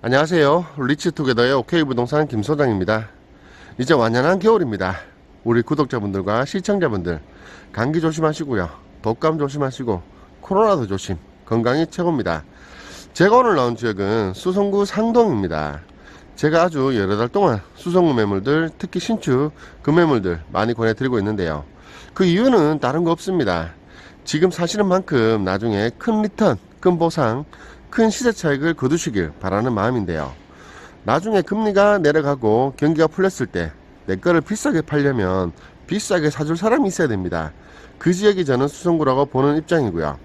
안녕하세요. 리치투게더의 OK부동산 김소장입니다. 이제 완연한 겨울입니다. 우리 구독자분들과 시청자분들 감기 조심하시고요. 독감 조심하시고 코로나도 조심. 건강이 최고입니다. 제가 오늘 나온 지역은 수성구 상동입니다. 제가 아주 여러 달 동안 수성구 매물들, 특히 신축 금매물들 많이 권해드리고 있는데요. 그 이유는 다른 거 없습니다. 지금 사시는 만큼 나중에 큰 리턴, 큰 보상, 큰 시세 차익을 거두시길 바라는 마음인데요. 나중에 금리가 내려가고 경기가 풀렸을 때 내 거를 비싸게 팔려면 비싸게 사줄 사람이 있어야 됩니다. 그 지역이 저는 수성구라고 보는 입장이고요.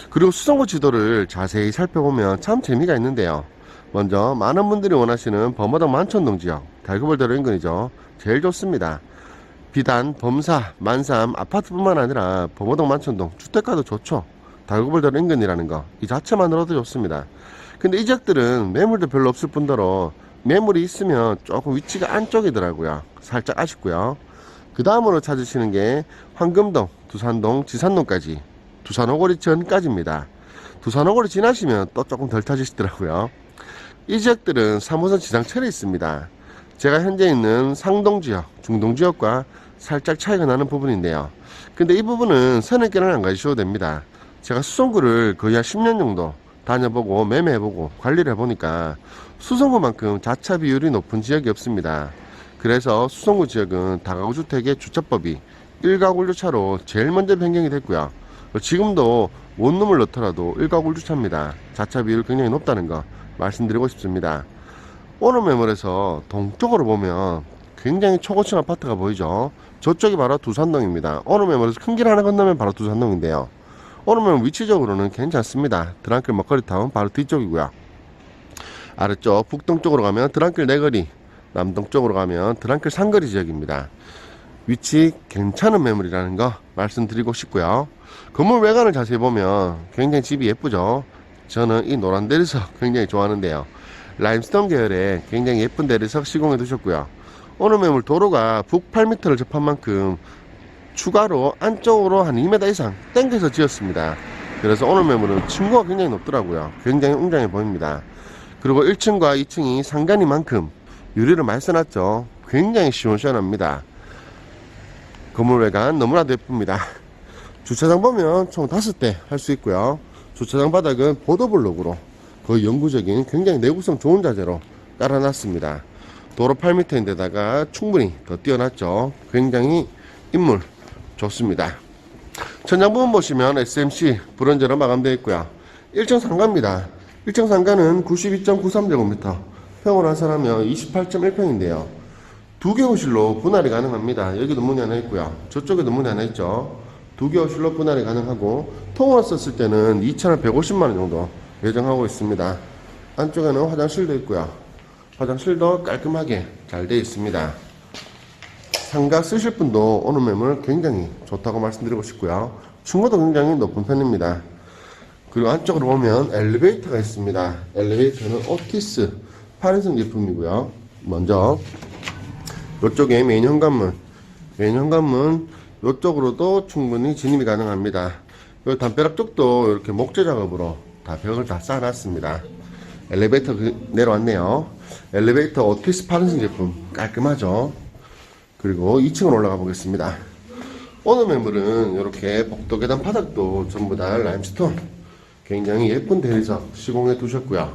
그리고 수성구 지도를 자세히 살펴보면 참 재미가 있는데요. 먼저 많은 분들이 원하시는 범어동 만촌동 지역, 달구벌대로 인근이죠. 제일 좋습니다. 비단, 범사, 만삼, 아파트뿐만 아니라 범어동 만촌동 주택가도 좋죠. 달구벌대로 인근이라는 거 이 자체만으로도 좋습니다. 근데 이 지역들은 매물도 별로 없을 뿐더러 매물이 있으면 조금 위치가 안쪽이더라고요. 살짝 아쉽고요. 그 다음으로 찾으시는 게 황금동, 두산동, 지산동까지 두산오거리 전까지입니다. 두산오거리 지나시면 또 조금 덜 찾으시더라고요. 이 지역들은 3호선 지상철에 있습니다. 제가 현재 있는 상동지역, 중동지역과 살짝 차이가 나는 부분인데요. 근데 이 부분은 선행길은 안 가셔도 됩니다. 제가 수성구를 거의 한 10년 정도 다녀보고 매매해보고 관리를 해보니까 수성구만큼 자차 비율이 높은 지역이 없습니다. 그래서 수성구 지역은 다가구 주택의 주차법이 1가구 1주차로 제일 먼저 변경이 됐고요. 지금도 원룸을 넣더라도 1가구 1주차입니다. 자차 비율이 굉장히 높다는 거 말씀드리고 싶습니다. 오늘 매물에서 동쪽으로 보면 굉장히 초고층 아파트가 보이죠. 저쪽이 바로 두산동입니다. 오늘 매물에서 큰 길 하나 건너면 바로 두산동인데요. 오늘 매물 위치적으로는 괜찮습니다. 드랑길 먹거리타운 바로 뒤쪽이고요. 아래쪽 북동쪽으로 가면 드랑길 내거리, 남동쪽으로 가면 드랑길 상거리 지역입니다. 위치 괜찮은 매물이라는 거 말씀드리고 싶고요. 건물 외관을 자세히 보면 굉장히 집이 예쁘죠. 저는 이 노란 대리석 굉장히 좋아하는데요. 라임스톤 계열의 굉장히 예쁜 대리석 시공해 두셨고요. 오늘 매물 도로가 북 8m를 접한 만큼 추가로 안쪽으로 한 2m 이상 땡겨서 지었습니다. 그래서 오늘 매물은 층고가 굉장히 높더라고요. 굉장히 웅장해 보입니다. 그리고 1층과 2층이 상간인 만큼 유리를 많이 써놨죠. 굉장히 시원시원합니다. 건물 외관 너무나도 예쁩니다. 주차장 보면 총 5대 할 수 있고요. 주차장 바닥은 보도블록으로 거의 영구적인 굉장히 내구성 좋은 자재로 깔아놨습니다. 도로 8m인데다가 충분히 더 띄어놨죠. 굉장히 인물 좋습니다. 천장 부분 보시면 SMC 브론즈로 마감되어 있고요. 1층 상가입니다. 1층 상가는 92.93제곱미터, 평을 환산하면 28.1평인데요. 두 개 호실로 분할이 가능합니다. 여기도 문이 하나 있고요. 저쪽에도 문이 하나 있죠. 두 개 호실로 분할이 가능하고 통으로 썼을 때는 2,150만원 정도 예정하고 있습니다. 안쪽에는 화장실도 있고요. 화장실도 깔끔하게 잘 되어 있습니다. 상가 쓰실 분도 오늘 매물 굉장히 좋다고 말씀드리고 싶고요. 층고도 굉장히 높은 편입니다. 그리고 안쪽으로 보면 엘리베이터가 있습니다. 엘리베이터는 오티스 8인승 제품이고요. 먼저 이쪽에 메인 현관문, 이쪽으로도 충분히 진입이 가능합니다. 이 담벼락 쪽도 이렇게 목재 작업으로 다 벽을 다 쌓아놨습니다. 엘리베이터 내려왔네요. 엘리베이터 오티스 8인승 제품 깔끔하죠. 그리고 2층으로 올라가 보겠습니다. 오늘 매물은 이렇게 복도 계단 바닥도 전부 다 라임스톤 굉장히 예쁜 대리석 시공해 두셨고요.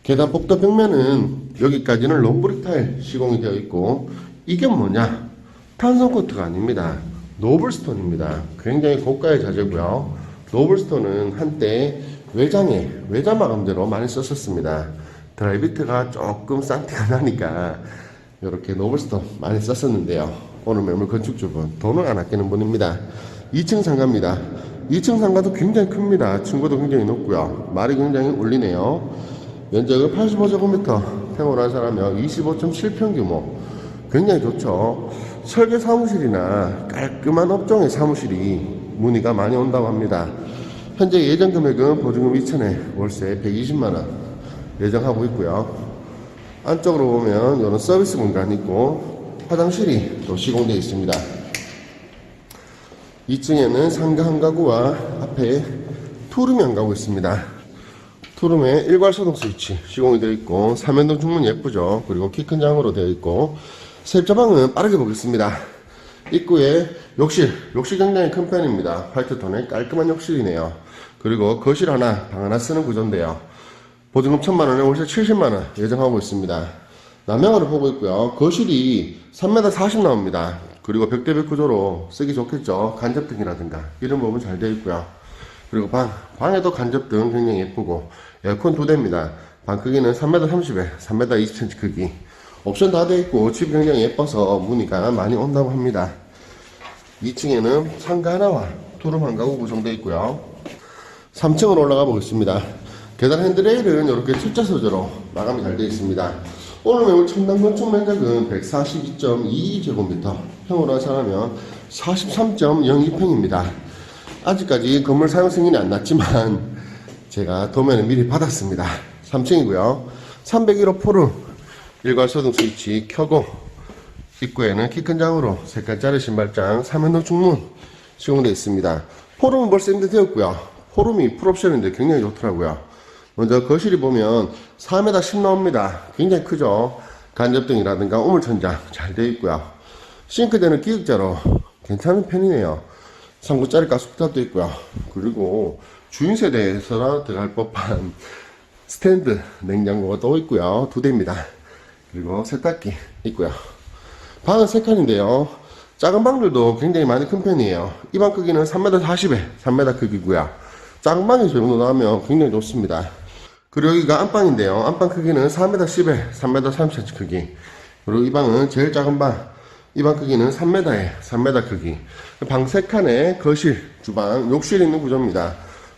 계단 복도 벽면은 여기까지는 롱브릭 타일 시공이 되어 있고, 이게 뭐냐? 탄성 코트가 아닙니다. 노블스톤입니다. 굉장히 고가의 자재고요. 노블스톤은 한때 외장에 외자 마감재로 많이 썼었습니다. 드라이비트가 조금 싼티가 나니까 이렇게 노블스톤 많이 썼었는데요. 오늘 매물 건축주분 돈을 안 아끼는 분입니다. 2층 상가입니다. 2층 상가도 굉장히 큽니다. 층고도 굉장히 높고요. 말이 굉장히 울리네요. 면적은 85제곱미터, 평을 환산하면 25.7평 규모, 굉장히 좋죠. 설계 사무실이나 깔끔한 업종의 사무실이 문의가 많이 온다고 합니다. 현재 예정 금액은 보증금 2천에 월세 120만원 예정하고 있고요. 안쪽으로 보면 이런 서비스 공간이 있고 화장실이 또 시공되어 있습니다. 2층에는 상가 한 가구와 앞에 투룸이 한 가구 있습니다. 투룸에 일괄소등 스위치 시공이 되어 있고 3연동 중문 예쁘죠. 그리고 키 큰 장으로 되어 있고 세입자방은 빠르게 보겠습니다. 입구에 욕실 굉장히 큰 편입니다. 화이트톤의 깔끔한 욕실이네요. 그리고 거실 하나, 방 하나 쓰는 구조인데요. 보증금 1000만원에 월세 70만원 예정하고 있습니다. 남향으로 보고 있고요. 거실이 3m 40 나옵니다. 그리고 벽대벽 구조로 쓰기 좋겠죠. 간접등이라든가 이런 부분 잘 되어 있고요. 그리고 방에도 간접등 굉장히 예쁘고 에어컨 2대입니다. 방 크기는 3m 30에 3m 20cm 크기. 옵션 다 되어 있고 집이 굉장히 예뻐서 문의가 많이 온다고 합니다. 2층에는 상가 하나와 투룸 한 가구 구성되어 있고요. 3층으로 올라가 보겠습니다. 계단 핸드레일은 이렇게 철자 소재로 마감이 잘 되어 있습니다. 오늘 매물 첨단 건축 면적은 142.22제곱미터, 평으로 환산하면 43.02평입니다. 아직까지 건물 사용 승인이 안 났지만 제가 도면을 미리 받았습니다. 3층이고요. 301호 포룸 일괄소등 스위치 켜고 입구에는 키 큰 장으로 색깔짜리 신발장 3연동 중문 시공되어 있습니다. 포룸은 벌써 임대되었고요. 포룸이 풀옵션인데 굉장히 좋더라고요. 먼저 거실이 보면 4m 10 나옵니다. 굉장히 크죠. 간접등이라든가 우물천장 잘 되어 있고요. 싱크대는 기역자로 괜찮은 편이네요. 3구짜리 가스쿠탑도 있고요. 그리고 주인 세대에서 들어갈 법한 스탠드 냉장고가 또 있고요. 2대입니다. 그리고 세탁기 있고요. 방은 3칸인데요. 작은 방들도 굉장히 많이 큰 편이에요. 이 방 크기는 3m 40에 3m 크기고요. 작은 방이 저 정도 나오면 굉장히 좋습니다. 그리고 여기가 안방인데요. 안방 크기는 4m 10에 3m 30cm 크기. 그리고 이 방은 제일 작은 방. 이 방 크기는 3m에 3m 크기. 방 3칸에 거실, 주방, 욕실이 있는 구조입니다.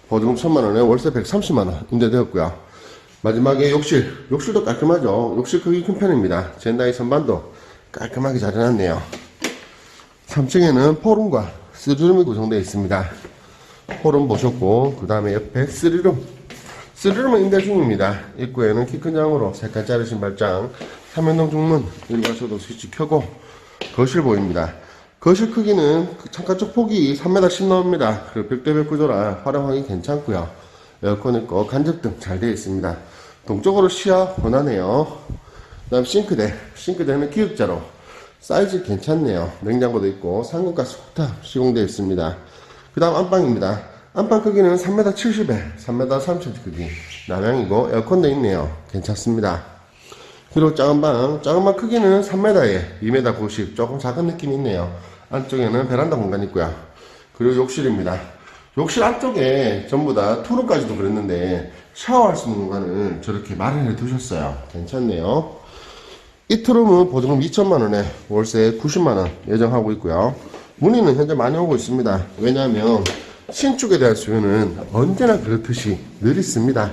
보증금 1000만원에 월세 130만원 임대되었고요. 마지막에 욕실도 깔끔하죠. 욕실 크기 큰 편입니다. 젠다이 선반도 깔끔하게 잘 해놨네요. 3층에는 포룸과 3룸이 구성되어 있습니다. 포룸 보셨고 그 다음에 옆에 3룸은 임대 중입니다. 입구에는 키 큰 장으로 색깔짜리 신발장, 3연동 중문, 일괄소등 스위치 켜고 거실 보입니다. 거실 크기는 창가 쪽 폭이 3m 10 나옵니다. 그리고 벽대벽 구조라 활용하기 괜찮고요. 에어컨 있고 간접등 잘 되어 있습니다. 동쪽으로 시야 원하네요. 그 다음 싱크대는 기역자로 사이즈 괜찮네요. 냉장고도 있고 상급가스 쿡탑 시공되어 있습니다. 그 다음 안방입니다. 안방 크기는 3m 70에 3m 30cm 크기. 남향이고 에어컨도 있네요. 괜찮습니다. 그리고 작은 방 크기는 3m에 2m 90, 조금 작은 느낌이 있네요. 안쪽에는 베란다 공간 있고요. 그리고 욕실입니다. 욕실 안쪽에 전부 다 투룸까지도 그랬는데 샤워할 수 있는 공간을 저렇게 마련해 두셨어요. 괜찮네요. 이 투룸은 보증금 2천만원에 월세 90만원 예정하고 있고요. 문의는 현재 많이 오고 있습니다. 왜냐하면 신축에 대한 수요는 언제나 그렇듯이 늘 있습니다.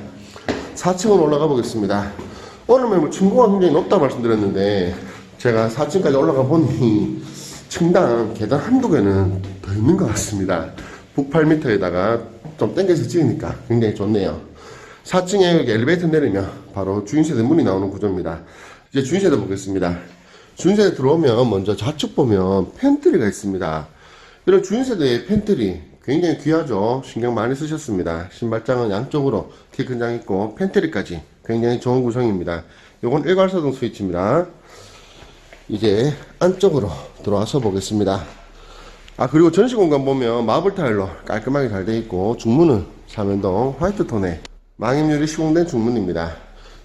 4층으로 올라가 보겠습니다. 오늘 매물 층고가 굉장히 높다 말씀드렸는데 제가 4층까지 올라가 보니 층당 계단 한두 개는 더 있는 것 같습니다. 북 8m에다가 좀 당겨서 찍으니까 굉장히 좋네요. 4층에 여기 엘리베이터 내리면 바로 주인세대 문이 나오는 구조입니다. 이제 주인세대 보겠습니다. 주인세대 들어오면 먼저 좌측 보면 팬트리가 있습니다. 이런 주인세대의 팬트리 굉장히 귀하죠. 신경 많이 쓰셨습니다. 신발장은 양쪽으로 키 큰 장 있고 팬트리까지 굉장히 좋은 구성입니다. 요건 일괄소등 스위치입니다. 이제 안쪽으로 들어와서 보겠습니다. 그리고 전시 공간 보면 마블 타일로 깔끔하게 잘 되어 있고 중문은 3연동 화이트톤에 망임유리 시공된 중문입니다.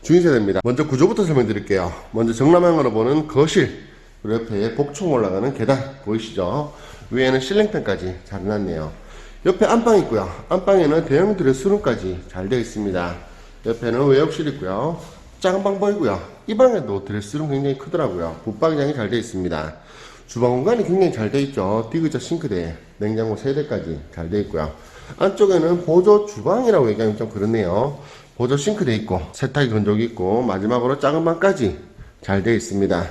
주인세대입니다. 먼저 구조부터 설명드릴게요. 먼저 정남향으로 보는 거실, 그리고 옆에 복층 올라가는 계단 보이시죠? 위에는 실링팬까지 잘 해놨네요. 옆에 안방 있고요. 안방에는 대형 드레스룸까지 잘 되어 있습니다. 옆에는 외욕실 있고요. 작은 방 보이고요. 이 방에도 드레스룸 굉장히 크더라고요. 붙박이장이 잘 되어 있습니다. 주방 공간이 굉장히 잘 되어 있죠. 디귿자 싱크대, 냉장고 3대까지 잘 되어 있고요. 안쪽에는 보조 주방이라고 얘기하면 좀 그렇네요. 보조 싱크대 있고 세탁기 건조기 있고 마지막으로 작은 방까지 잘 되어 있습니다.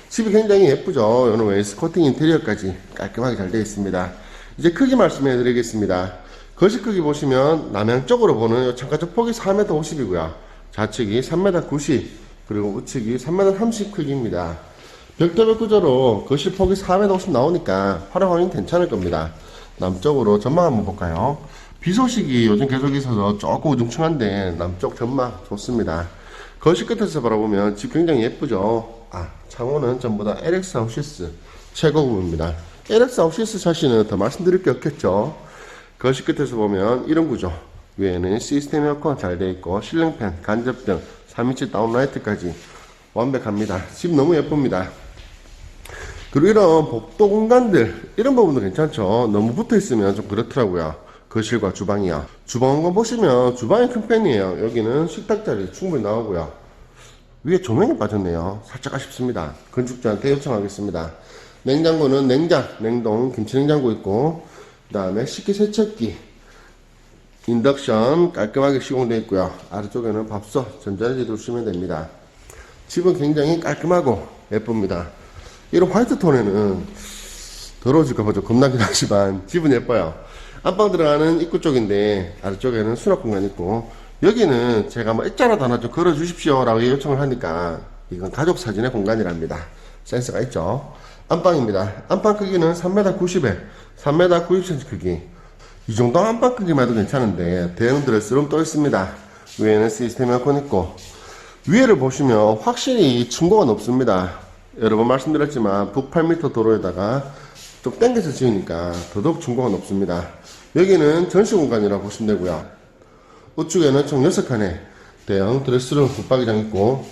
집이 굉장히 예쁘죠. 오늘 웨이스코팅 인테리어까지 깔끔하게 잘 되어 있습니다. 이제 크기 말씀해 드리겠습니다. 거실 크기 보시면 남향 쪽으로 보는 창가 쪽 폭이 4m 50이고요. 좌측이 3m 90, 그리고 우측이 3m 30 크기입니다. 벽대벽 구조로 거실 폭이 4m 50 나오니까 활용하기 괜찮을 겁니다. 남쪽으로 전망 한번 볼까요? 비 소식이 요즘 계속 있어서 조금 우중충한데 남쪽 전망 좋습니다. 거실 끝에서 바라보면 집 굉장히 예쁘죠. 창호는 전부 다 LX 아웃시스 최고급입니다. LX 아웃시스 샤시는 더 말씀드릴 게 없겠죠. 거실 끝에서 보면 이런 구조, 위에는 시스템 에어컨 잘 되어 있고 실링팬, 간접등, 3인치 다운라이트까지 완벽합니다. 집 너무 예쁩니다. 그리고 이런 복도 공간들, 이런 부분도 괜찮죠. 너무 붙어 있으면 좀 그렇더라고요. 거실과 주방이요. 주방 공간 보시면 주방이 큰 편이에요. 여기는 식탁 자리 충분히 나오고요. 위에 조명이 빠졌네요. 살짝 아쉽습니다. 건축주한테 요청하겠습니다. 냉장고는 냉동, 김치냉장고 있고, 그 다음에 식기세척기, 인덕션 깔끔하게 시공되어 있고요. 아래쪽에는 밥솥, 전자레인지 두시면 됩니다. 집은 굉장히 깔끔하고 예쁩니다. 이런 화이트 톤에는 더러워질까봐 좀 겁나긴 하지만 집은 예뻐요. 안방 들어가는 입구 쪽인데 아래쪽에는 수납 공간 있고, 여기는 제가 뭐 액자라도 하나 좀 걸어 주십시오 라고 요청을 하니까 이건 가족 사진의 공간이랍니다. 센스가 있죠. 안방입니다. 안방 크기는 3m 90에 3m 90cm 크기. 이 정도 안방 크기만 해도 괜찮은데 대형 드레스룸 또 있습니다. 위에는 시스템 에어컨 있고, 위에를 보시면 확실히 층고가 높습니다. 여러 번 말씀드렸지만 북 8m 도로에다가 좀 당겨서 지으니까 더더욱 층고가 높습니다. 여기는 전시 공간이라고 보시면 되고요. 우측에는 총 6칸의 대형 드레스룸 붙박이장 있고,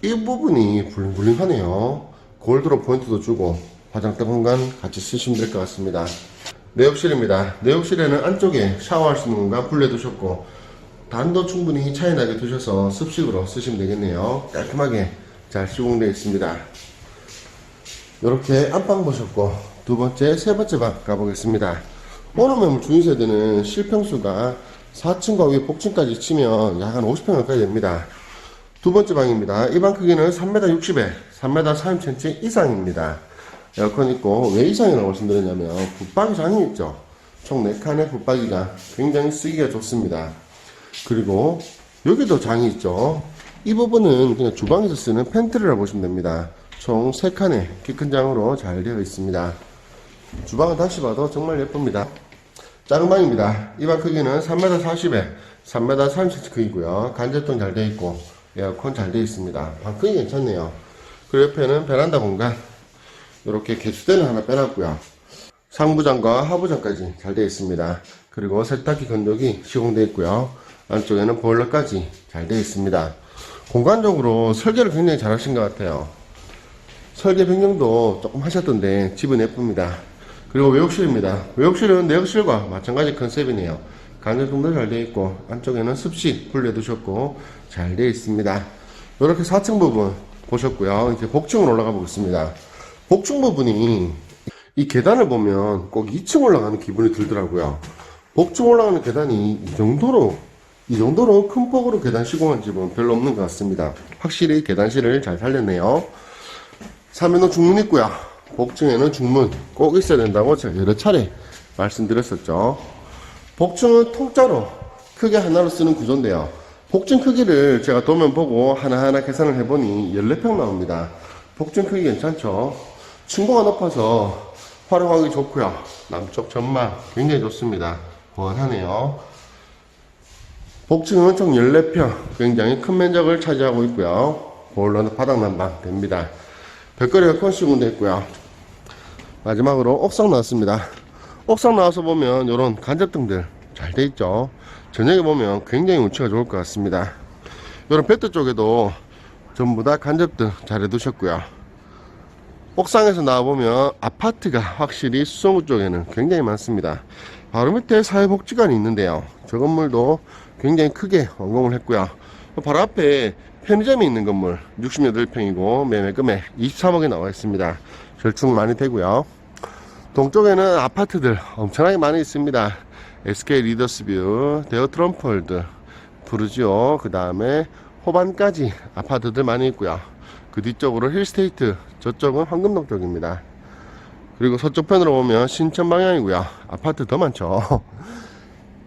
이 부분이 블링블링하네요. 골드로 포인트도 주고 화장대 공간 같이 쓰시면 될 것 같습니다. 내욕실입니다. 내욕실에는 안쪽에 샤워할 수 있는 공간 분리해 두셨고, 단도 충분히 차이 나게 두셔서 습식으로 쓰시면 되겠네요. 깔끔하게 잘 시공되어 있습니다. 이렇게 안방 보셨고, 두 번째, 세 번째 방 가보겠습니다. 오늘 매물 주인세대는 실평수가 4층과 위에 복층까지 치면 약 한 50평 가까이 됩니다. 두 번째 방입니다. 이 방 크기는 3m 60에 3m 30cm 이상입니다. 에어컨 있고, 왜 이상이라고 말씀드렸냐면 붙박이장이 있죠. 총 4칸의 붙박이가 굉장히 쓰기가 좋습니다. 그리고 여기도 장이 있죠. 이 부분은 그냥 주방에서 쓰는 팬트리라고 보시면 됩니다. 총 3칸의 키 큰 장으로 잘 되어 있습니다. 주방을 다시 봐도 정말 예쁩니다. 작은 방입니다. 이 방 크기는 3m 40에 3m 30cm 크기고요. 간접등 잘 되어 있고 에어컨 잘 되어 있습니다. 방 크기 괜찮네요. 그리고 옆에는 베란다 공간, 이렇게 개수대는 하나 빼놨고요. 상부장과 하부장까지 잘 되어 있습니다. 그리고 세탁기 건조기 시공되어 있고요. 안쪽에는 보일러까지 잘 되어 있습니다. 공간적으로 설계를 굉장히 잘 하신 것 같아요. 설계 변경도 조금 하셨던데 집은 예쁩니다. 그리고 외욕실입니다. 외욕실은 내욕실과 마찬가지 컨셉이네요. 간접등도 잘 되어 있고, 안쪽에는 습식 분리해 두셨고 잘 되어 있습니다. 이렇게 4층 부분 보셨고요. 이제 복층으로 올라가 보겠습니다. 복층 부분이 이 계단을 보면 꼭 2층 올라가는 기분이 들더라고요. 복층 올라가는 계단이 이 정도로 큰 폭으로 계단 시공한 집은 별로 없는 것 같습니다. 확실히 계단실을 잘 살렸네요. 3면은 중문 있고요. 복층에는 중문 꼭 있어야 된다고 제가 여러 차례 말씀드렸었죠. 복층은 통짜로 크게 하나로 쓰는 구조인데요. 복층 크기를 제가 도면 보고 하나하나 계산을 해보니 14평 나옵니다. 복층 크기 괜찮죠? 층고가 높아서 활용하기 좋고요. 남쪽 전망 굉장히 좋습니다. 원하네요. 복층은 총 14평, 굉장히 큰 면적을 차지하고 있고요. 보일러는 바닥 난방 됩니다. 벽걸이 에어컨 시공되어 있고요. 마지막으로 옥상 나왔습니다. 옥상 나와서 보면 이런 간접등들 잘 돼 있죠. 저녁에 보면 굉장히 운치가 좋을 것 같습니다. 이런 베드 쪽에도 전부 다 간접등 잘 해두셨고요. 옥상에서 나와보면 아파트가 확실히 수성구 쪽에는 굉장히 많습니다. 바로 밑에 사회복지관이 있는데요. 저 건물도 굉장히 크게 완공을 했고요. 바로 앞에 편의점이 있는 건물 68평이고 매매 금액 23억에 나와 있습니다. 절충 많이 되고요. 동쪽에는 아파트들 엄청나게 많이 있습니다. SK 리더스뷰, 데어 트럼프월드, 푸르지오, 그 다음에 호반까지 아파트들 많이 있고요. 그 뒤쪽으로 힐스테이트, 저쪽은 황금동 쪽입니다. 그리고 서쪽편으로 보면 신천 방향이고요. 아파트 더 많죠.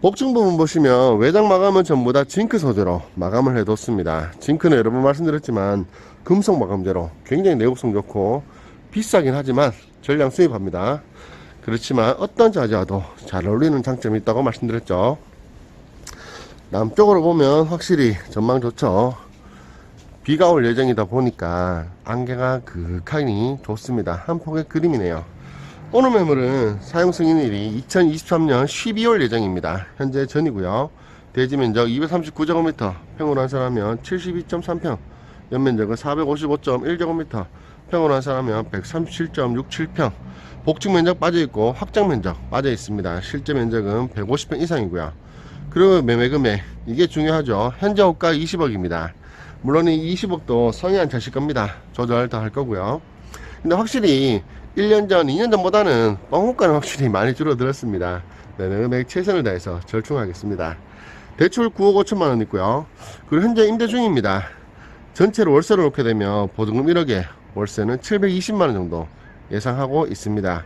복층 부분 보시면 외장 마감은 전부 다 징크 소재로 마감을 해뒀습니다. 징크는 여러 번 말씀드렸지만 금속 마감재로 굉장히 내구성 좋고 비싸긴 하지만 전량 수입합니다. 그렇지만 어떤 자재와도 잘 어울리는 장점이 있다고 말씀드렸죠. 남쪽으로 보면 확실히 전망 좋죠. 비가 올 예정이다 보니까 안개가 그윽하니 좋습니다. 한 폭의 그림이네요. 오늘 매물은 사용 승인일이 2023년 12월 예정입니다. 현재 전이고요. 대지 면적 239제곱미터, 평으로 한산하면 72.3평, 연면적은 455.1제곱미터, 평으로 한산하면 137.67평, 복층 면적 빠져있고 확장 면적 빠져있습니다. 실제 면적은 150평 이상이고요. 그리고 매매 금액, 이게 중요하죠. 현재 호가 20억입니다. 물론 이 20억도 성의 안 차실 겁니다. 조절 더 할 거고요. 근데 확실히 1년 전, 2년 전보다는 뻥호가는 확실히 많이 줄어들었습니다. 매매 금액 최선을 다해서 절충하겠습니다. 대출 9억 5천만원 있고요. 그리고 현재 임대 중입니다. 전체로 월세를 놓게 되면 보증금 1억에 월세는 720만원 정도 예상하고 있습니다.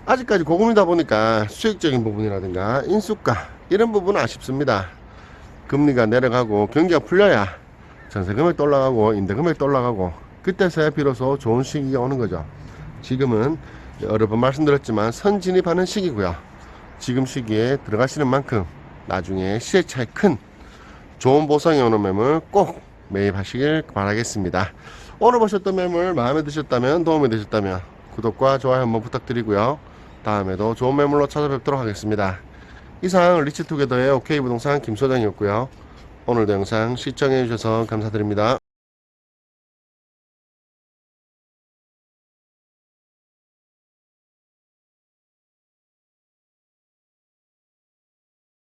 아직까지 고금이다 보니까 수익적인 부분이라든가 인수가 이런 부분은 아쉽습니다. 금리가 내려가고 경기가 풀려야 전세 금액도 올라가고 임대 금액도 올라가고 그때서야 비로소 좋은 시기가 오는 거죠. 지금은 여러 번 말씀드렸지만 선진입하는 시기고요. 지금 시기에 들어가시는 만큼 나중에 시세 차이 큰 좋은 보상이 오는 매물 꼭 매입하시길 바라겠습니다. 오늘 보셨던 매물 마음에 드셨다면, 도움이 되셨다면 구독과 좋아요 한번 부탁드리고요. 다음에도 좋은 매물로 찾아뵙도록 하겠습니다. 이상 리치투게더의 OK부동산 김소장이었고요. 오늘도 영상 시청해 주셔서 감사드립니다.